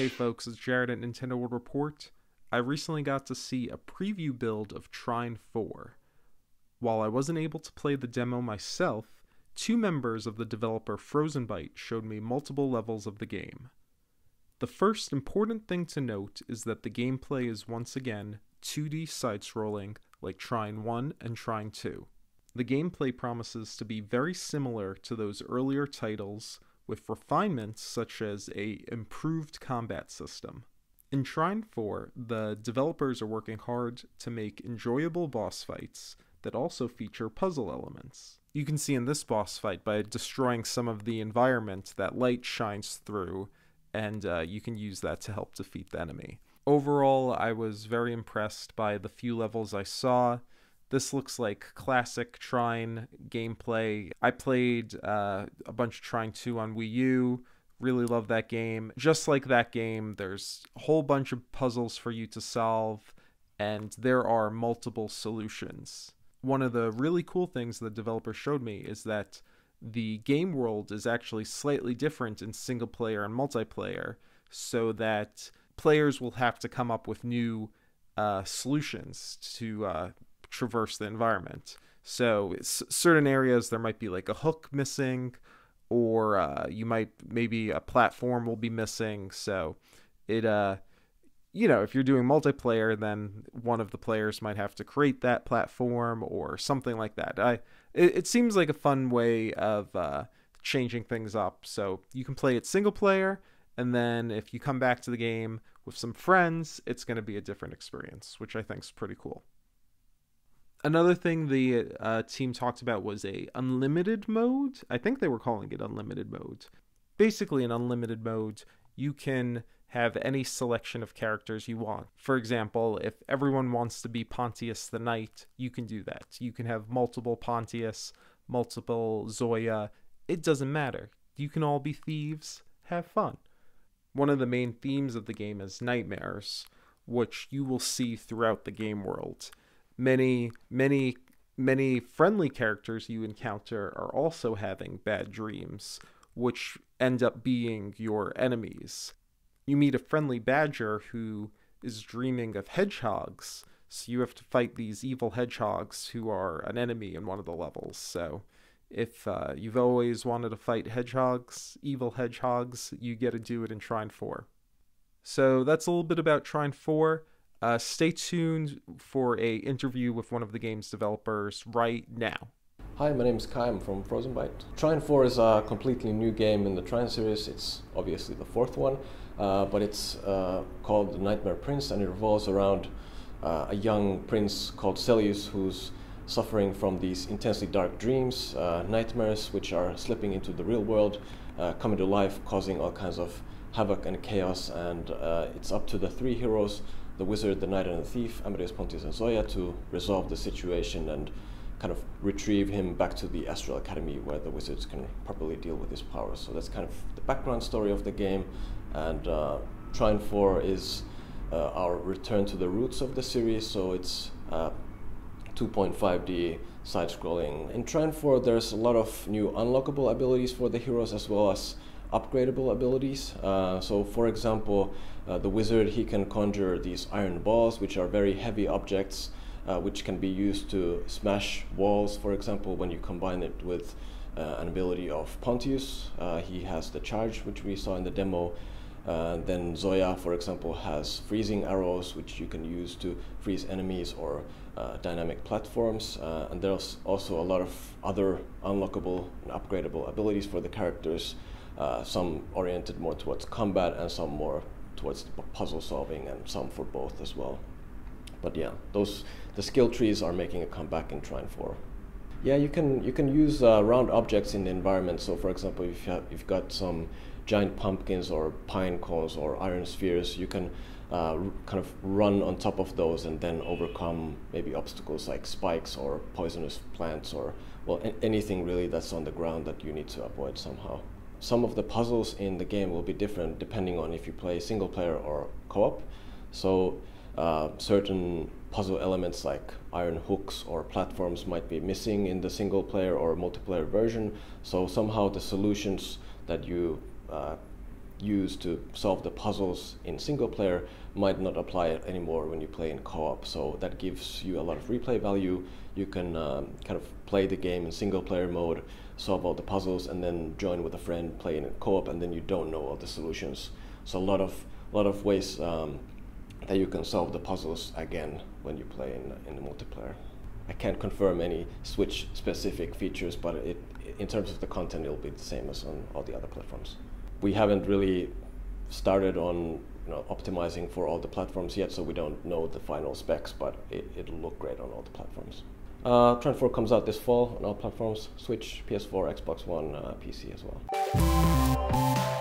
Hey folks, it's Jared at Nintendo World Report. I recently got to see a preview build of Trine 4. While I wasn't able to play the demo myself, two members of the developer Frozenbyte showed me multiple levels of the game. The first important thing to note is that the gameplay is once again 2D side-scrolling like Trine 1 and Trine 2. The gameplay promises to be very similar to those earlier titles, with refinements such as a improved combat system. In Trine 4, the developers are working hard to make enjoyable boss fights that also feature puzzle elements. You can see in this boss fight by destroying some of the environment that light shines through, and you can use that to help defeat the enemy. Overall, I was very impressed by the few levels I saw. This looks like classic Trine gameplay. I played a bunch of Trine 2 on Wii U. Really love that game. Just like that game, there's a whole bunch of puzzles for you to solve, and there are multiple solutions. One of the really cool things the developer showed me is that the game world is actually slightly different in single player and multiplayer, so that players will have to come up with new solutions to traverse the environment. So certain areas there might be like a hook missing, or maybe a platform will be missing. So it if you're doing multiplayer, then one of the players might have to create that platform or something like that. It seems like a fun way of changing things up. So you can play it single player, and then if you come back to the game with some friends, it's going to be a different experience, which I think is pretty cool. Another thing the team talked about was a unlimited mode. I think they were calling it unlimited mode. Basically, in unlimited mode, you can have any selection of characters you want. For example, if everyone wants to be Pontius the Knight, you can do that. You can have multiple Pontius, multiple Zoya. It doesn't matter. You can all be thieves. Have fun. One of the main themes of the game is nightmares, which you will see throughout the game world. Many friendly characters you encounter are also having bad dreams, which end up being your enemies. You meet a friendly badger who is dreaming of hedgehogs, so you have to fight these evil hedgehogs who are an enemy in one of the levels. So if you've always wanted to fight hedgehogs, evil hedgehogs, you get to do it in Trine 4. So that's a little bit about Trine 4. Stay tuned for a interview with one of the game's developers right now. Hi, my name is Kai. I'm from Frozenbyte. Trine 4 is a completely new game in the Trine series. It's obviously the fourth one, but it's called The Nightmare Prince, and it revolves around a young prince called Celius who's suffering from these intensely dark dreams, nightmares which are slipping into the real world, coming to life, causing all kinds of havoc and chaos, and it's up to the three heroes, the wizard, the knight, and the thief, Amadeus, Pontius, and Zoya, to resolve the situation and kind of retrieve him back to the Astral Academy where the wizards can properly deal with his powers. So that's kind of the background story of the game, and Trine 4 is our return to the roots of the series, so it's 2.5D side-scrolling. In Trine 4 there's a lot of new unlockable abilities for the heroes as well as upgradable abilities. So for example, the wizard, he can conjure these iron balls, which are very heavy objects, which can be used to smash walls. For example, when you combine it with an ability of Pontius, he has the charge, which we saw in the demo. Then Zoya, for example, has freezing arrows, which you can use to freeze enemies or dynamic platforms. And there's also a lot of other unlockable and upgradable abilities for the characters, some oriented more towards combat and some more towards puzzle solving, and some for both as well. But yeah, the skill trees are making a comeback in Trine 4. Yeah, you can use round objects in the environment. So for example, if you've got some giant pumpkins or pine cones or iron spheres, you can kind of run on top of those and then overcome maybe obstacles like spikes or poisonous plants, or anything really that's on the ground that you need to avoid somehow. Some of the puzzles in the game will be different depending on if you play single player or co-op. So certain puzzle elements like iron hooks or platforms might be missing in the single player or multiplayer version. So somehow the solutions that you use to solve the puzzles in single player might not apply anymore when you play in co-op. So that gives you a lot of replay value. You can kind of play the game in single player mode, solve all the puzzles, and then join with a friend, play in co-op, and then you don't know all the solutions. So a lot of ways that you can solve the puzzles again when you play in the multiplayer. I can't confirm any Switch specific features, but in terms of the content, it'll be the same as on all the other platforms. We haven't really started on optimizing for all the platforms yet, so we don't know the final specs, but it'll look great on all the platforms. Trine 4 comes out this fall on all platforms: Switch, PS4, Xbox One, PC as well.